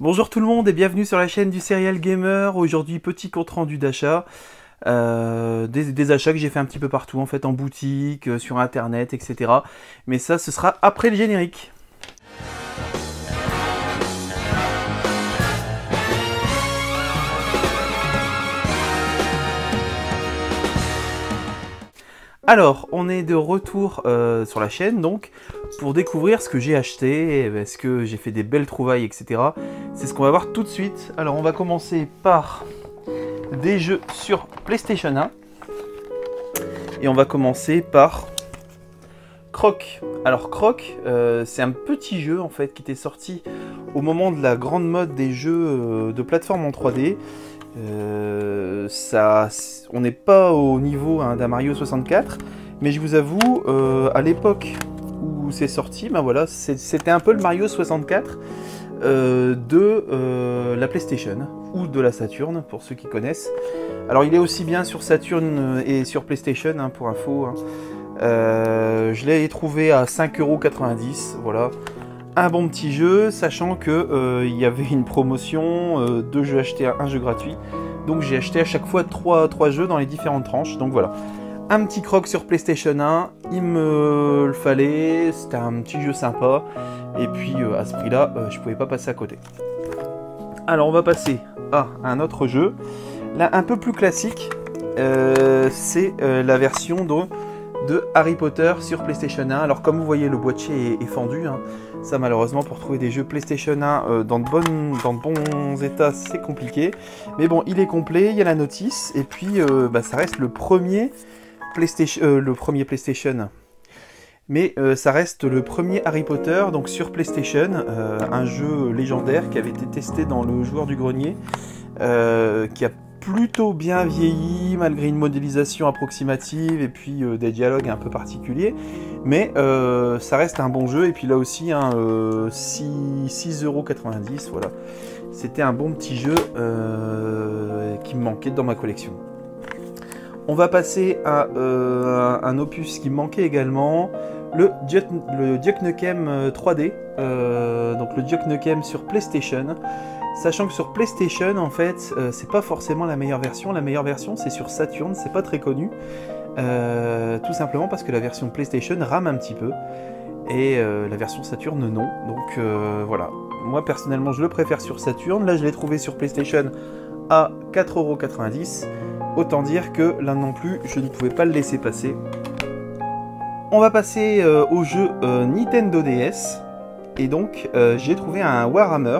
Bonjour tout le monde et bienvenue sur la chaîne du Serial Gamer. Aujourd'hui, petit compte rendu d'achat. Des achats que j'ai fait un petit peu partout, en fait, en boutique, sur internet, etc. Mais ça, ce sera après le générique. Alors, on est de retour sur la chaîne, donc, pour découvrir ce que j'ai acheté, est-ce que j'ai fait des belles trouvailles, etc. C'est ce qu'on va voir tout de suite. Alors, on va commencer par des jeux sur PlayStation 1. Et on va commencer par Croc. Alors, Croc, c'est un petit jeu, en fait, qui était sorti au moment de la grande mode des jeux de plateforme en 3D. On n'est pas au niveau d'un Mario 64, mais je vous avoue, à l'époque où c'est sorti, ben voilà, c'était un peu le Mario 64 de la PlayStation ou de la Saturn, pour ceux qui connaissent. Alors il est aussi bien sur Saturn et sur PlayStation, hein, pour info. Hein. Je l'ai trouvé à 5,90 €, voilà. Un bon petit jeu, sachant que il y avait une promotion, 2 jeux achetés, un jeu gratuit. Donc j'ai acheté à chaque fois 3 jeux dans les différentes tranches. Donc voilà, un petit Croc sur PlayStation 1, il me le fallait, c'était un petit jeu sympa. Et puis à ce prix-là, je pouvais pas passer à côté. Alors on va passer à un autre jeu, là un peu plus classique. C'est la version de Harry Potter sur PlayStation 1. Alors comme vous voyez, le boîtier est fendu, hein. Ça malheureusement, pour trouver des jeux PlayStation 1 dans de bons états, c'est compliqué. Mais bon, il est complet, il y a la notice. Et puis ça reste le premier PlayStation. Mais ça reste le premier Harry Potter, donc sur PlayStation. Un jeu légendaire qui avait été testé dans le Joueur du Grenier. Qui a plutôt bien vieilli, malgré une modélisation approximative et puis des dialogues un peu particuliers. Mais ça reste un bon jeu. Et puis là aussi, hein, 6,90 €, voilà. C'était un bon petit jeu qui me manquait dans ma collection. On va passer à un opus qui me manquait également, le Duke Nukem 3D. Donc le Duke Nukem sur PlayStation. Sachant que sur PlayStation, en fait, c'est pas forcément la meilleure version. La meilleure version, c'est sur Saturn, c'est pas très connu. Tout simplement parce que la version PlayStation rame un petit peu. Et la version Saturn, non. Donc voilà. Moi, personnellement, je le préfère sur Saturn. Là, je l'ai trouvé sur PlayStation à 4,90 €. Autant dire que là non plus, je ne pouvais pas le laisser passer. On va passer au jeu Nintendo DS. Et donc, j'ai trouvé un Warhammer.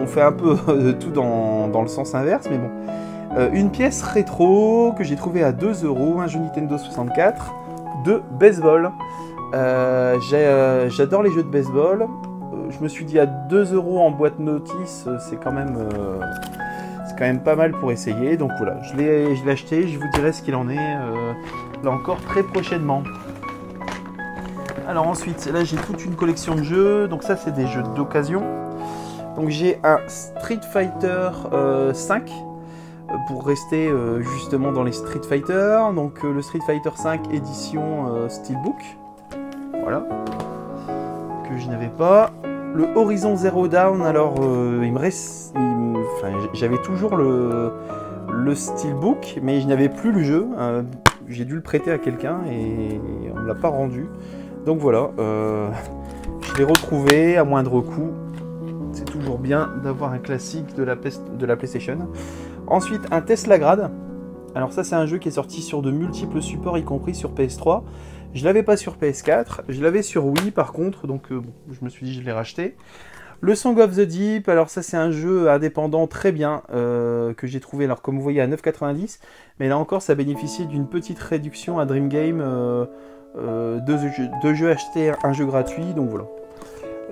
on fait un peu tout dans le sens inverse, mais bon. Une pièce rétro que j'ai trouvée à 2 €, un jeu Nintendo 64 de baseball. J'adore les jeux de baseball. Je me suis dit à 2 € en boîte notice, c'est quand même pas mal pour essayer. Donc voilà, je l'ai acheté, je vous dirai ce qu'il en est là encore très prochainement. Alors ensuite, là j'ai toute une collection de jeux. Donc ça c'est des jeux d'occasion. Donc j'ai un Street Fighter 5 pour rester justement dans les Street Fighter. Donc le Street Fighter 5 édition Steelbook. Voilà. Que je n'avais pas. Le Horizon Zero Dawn, alors il me reste... j'avais toujours le Steelbook, mais je n'avais plus le jeu. J'ai dû le prêter à quelqu'un et on ne l'a pas rendu. Donc voilà, je l'ai retrouvé à moindre coût. C'est toujours bien d'avoir un classique de la PlayStation. Ensuite, un Tesla Grad. Alors ça, c'est un jeu qui est sorti sur de multiples supports, y compris sur PS3. Je l'avais pas sur PS4, je l'avais sur Wii par contre, donc bon, je me suis dit je l'ai racheté. Le Song of the Deep, alors ça c'est un jeu indépendant très bien, que j'ai trouvé, alors comme vous voyez à 9,90, mais là encore ça bénéficiait d'une petite réduction à Dream Game, 2 jeux achetés, un jeu gratuit, donc voilà.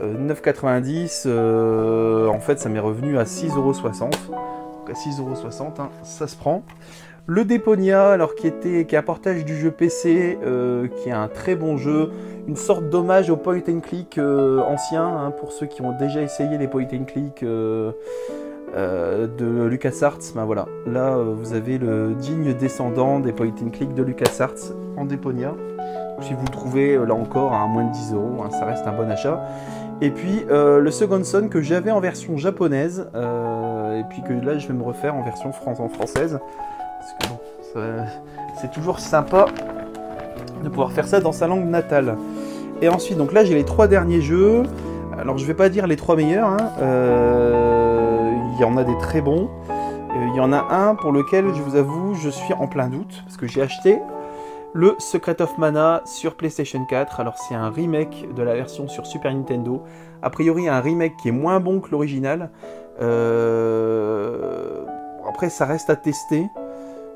9,90, en fait ça m'est revenu à 6,60 €, donc à 6,60 €, hein, ça se prend. Le Deponia, alors qui est un portage du jeu PC, qui est un très bon jeu, une sorte d'hommage au point and click ancien, hein, pour ceux qui ont déjà essayé les point and click de LucasArts. Ben voilà, là vous avez le digne descendant des point and click de LucasArts en Deponia. Si vous le trouvez là encore à moins de 10 €, hein, ça reste un bon achat. Et puis le Second Son que j'avais en version japonaise, et puis que là je vais me refaire en version française. Parce que bon, c'est toujours sympa de pouvoir faire ça dans sa langue natale. Et ensuite, donc là j'ai les 3 derniers jeux. Alors je vais pas dire les 3 meilleurs, hein. Il y en a des très bons. Il y en a un pour lequel je vous avoue je suis en plein doute, parce que j'ai acheté le Secret of Mana sur PlayStation 4. Alors c'est un remake de la version sur Super Nintendo. A priori un remake qui est moins bon que l'original. Après ça reste à tester.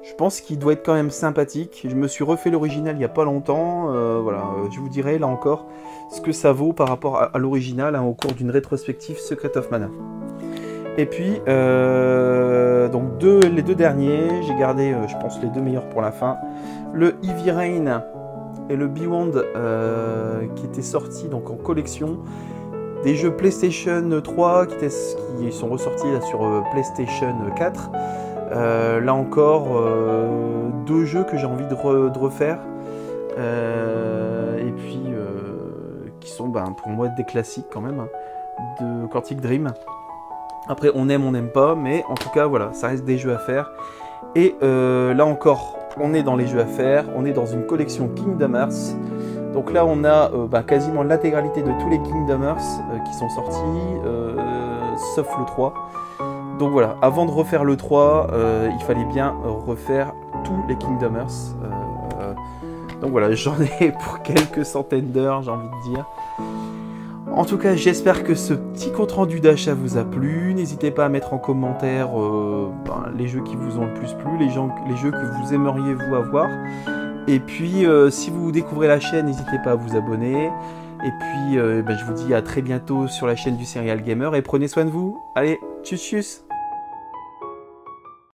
Je pense qu'il doit être quand même sympathique. Je me suis refait l'original il n'y a pas longtemps. Voilà, je vous dirai là encore ce que ça vaut par rapport à l'original, hein, au cours d'une rétrospective Secret of Mana. Et puis, donc les 2 derniers, j'ai gardé, je pense, les 2 meilleurs pour la fin. Le Heavy Rain et le Beyond, qui étaient sortis donc en collection. Des jeux PlayStation 3 qui sont ressortis là, sur PlayStation 4. Là encore, 2 jeux que j'ai envie de refaire, et puis qui sont pour moi des classiques quand même, hein, de Quantic Dream. Après on aime, on n'aime pas, mais en tout cas voilà, ça reste des jeux à faire. Et là encore, on est dans les jeux à faire, on est dans une collection Kingdom Hearts. Donc là on a quasiment l'intégralité de tous les Kingdom Hearts qui sont sortis, sauf le 3. Donc voilà, avant de refaire le 3, il fallait bien refaire tous les Kingdom Hearts. Donc voilà, j'en ai pour quelques centaines d'heures, j'ai envie de dire. En tout cas, j'espère que ce petit compte-rendu d'achat vous a plu. N'hésitez pas à mettre en commentaire les jeux qui vous ont le plus plu, les jeux que vous aimeriez vous avoir. Et puis, si vous découvrez la chaîne, n'hésitez pas à vous abonner. Et puis, je vous dis à très bientôt sur la chaîne du Serial Gamer. Et prenez soin de vous. Allez, tchuss tchuss.